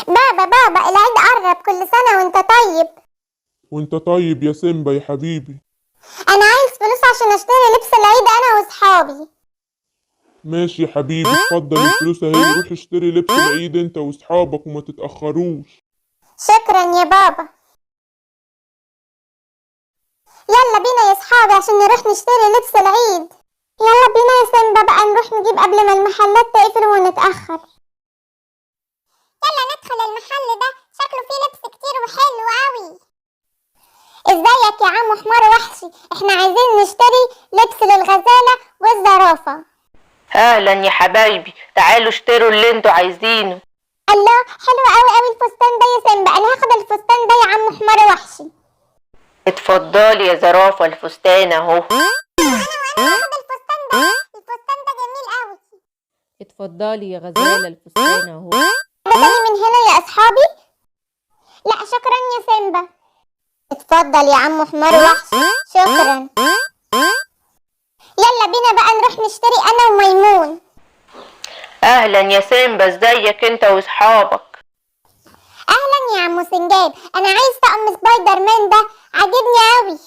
بابا العيد قرب، كل سنة وانت طيب. وانت طيب يا سيمبا يا حبيبي. انا عايز فلوس عشان اشتري لبس العيد انا واصحابي. ماشي يا حبيبي، اتفضل الفلوس اهي، روح اشتري لبس العيد انت واصحابك وما تتأخروش. شكرا يا بابا. يلا بينا يا صحابي عشان نروح نشتري لبس العيد. يلا بينا يا سيمبا بقى نروح نجيب قبل ما المحلات تقفل ونتأخر. يلا ندخل المحل ده، شكله فيه لبس كتير وحلو قوي. ازيك يا عم حمار وحشي، احنا عايزين نشتري لبس للغزالة والزرافة. اهلا يا حبايبي، تعالوا اشتروا اللي انتوا عايزينه. الله، حلو قوي الفستان ده يا سيمبا، انا هاخد الفستان ده يا عم حمار وحشي. اتفضلي يا زرافة، الفستان اهو. وانا هاخد الفستان ده، الفستان ده جميل قوي. اتفضلي يا غزالة، الفستان اهو. ده تاني من هنا يا اصحابي؟ لا شكرا يا سيمبا. اتفضل يا عم حمار وحشي، شكرا. يلا بينا بقى نروح نشتري انا وميمون. اهلا يا سيمبا، ازيك انت واصحابك؟ اهلا يا عم سنجاب، انا عايز طقم سبايدر مان ده، عاجبني قوي.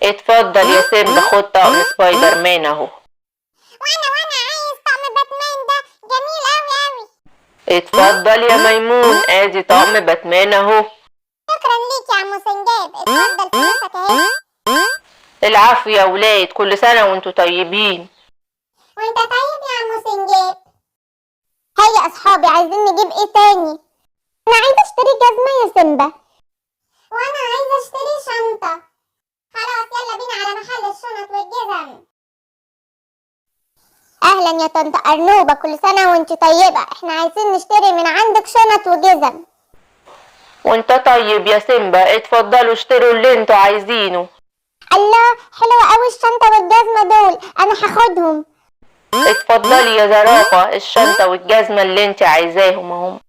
اتفضل يا سيمبا، خد طقم سبايدر مان اهو. وانا عايز طقم باتمان ده، جميل قوي. اتفضل يا ميمون، ادي طقم باتمان اهو. شكرا ليك يا عم سنجاب، اتفضل فلوسك اهي. العفو يا ولاد، كل سنة وانتوا طيبين. وانت طيب يا عم سنجاب. هيا اصحابي، عايزين نجيب ايه تاني؟ انا عايزه اشتري جزمه يا سيمبا. وانا عايزه اشتري شنطه. خلاص يلا بينا على محل الشنط والجزم. اهلا يا طنط ارنوبه، كل سنه وانت طيبه، احنا عايزين نشتري من عندك شنط وجزم. وانت طيب يا سيمبا، اتفضلوا اشتروا اللي انتوا عايزينه. الله، حلوه قوي الشنطه والجزمه دول، انا هاخدهم. اتفضلي يا زرافة، الشنطة والجزمة اللي انت عايزاهم اهم.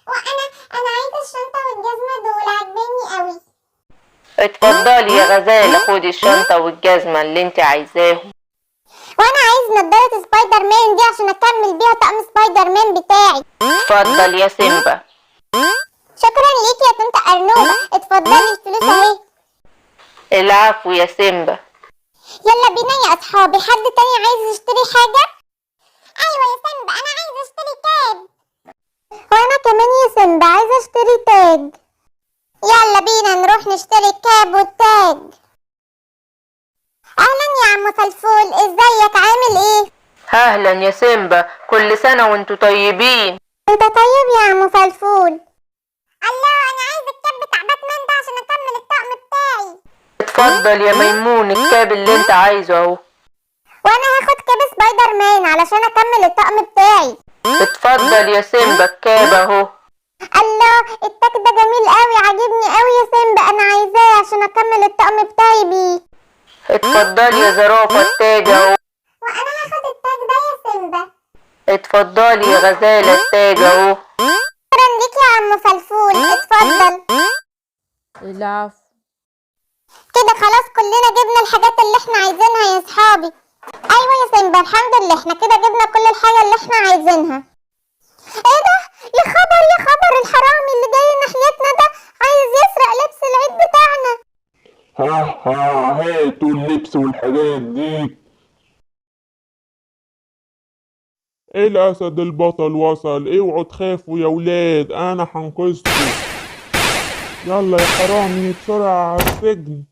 وانا عايزه الشنطه والجزمه دول، عاجبني قوي. اتفضلي يا غزالة، خدي الشنطة والجزمة اللي انت عايزاهم. وانا عايز نضاره سبايدر مان دي عشان اكمل بيها طقم سبايدر مان بتاعي. اتفضل يا سيمبا. شكرا ليك يا طنط ارنوبه، اتفضلي الفلوس اهي. العفو يا سيمبا. يلا بينا يا اصحابي، حد تاني عايز يشتري حاجه؟ ايوه يا سيمبا، انا عايزه اشتري تاج. وانا كمان يا سيمبا عايزه اشتري تاج. يلا بينا نروح نشتري الكاب والتاج. اهلا يا عم فلفول، ازيك عامل ايه؟ اهلا يا سيمبا، كل سنة وانتوا طيبين. انت طيب يا عم فلفول. الله، انا عايزه الكاب بتاع باتمان ده عشان اكمل الطقم بتاعي. اتفضل يا ميمون، الكاب اللي انت عايزه اهو. وانا هاخد كاب سبايدر مان علشان اكمل الطقم بتاعي. اتفضل يا سيمبا، الكاب اهو. الله، التاج ده جميل قوي، عاجبني قوي يا سيمبا، انا عايزاه عشان اكمل الطقم بتاعي بيه. اتفضلي يا زرافة، التاج اهو. وانا هاخد التاج ده يا سيمبا. اتفضلي يا غزالة، التاج اهو. شكرا ليك يا عم فلفول، اتفضل. العفو. كده خلاص كلنا جبنا الحاجات اللي احنا عايزينها يا صحابي. ايوه يا سيمبا، الحمد لله احنا كده جبنا كل الحاجة اللي احنا عايزينها. ايه ده؟ يا خبر الحرامي اللي جاي ناحيتنا ده عايز يسرق لبس العيد بتاعنا. هاتوا اللبس والحاجات دي. الاسد البطل وصل، اوعوا تخافوا يا ولاد، انا هنقذكم. يلا يا حرامي بسرعة على السجن.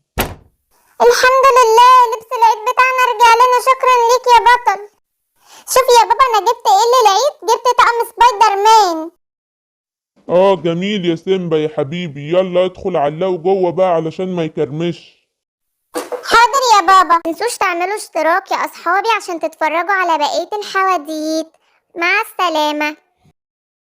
الحمد لله، لبس العيد بتاعنا رجع لنا، شكرا ليك يا بطل. شوف يا بابا انا جبت ايه للعيد، جبت طقم سبايدر مان. جميل يا سيمبا يا حبيبي، يلا ادخل علقه جوه بقى علشان ما يكرمش. حاضر يا بابا. متنسوش تعملوا اشتراك يا اصحابي عشان تتفرجوا على بقية الحواديت. مع السلامة.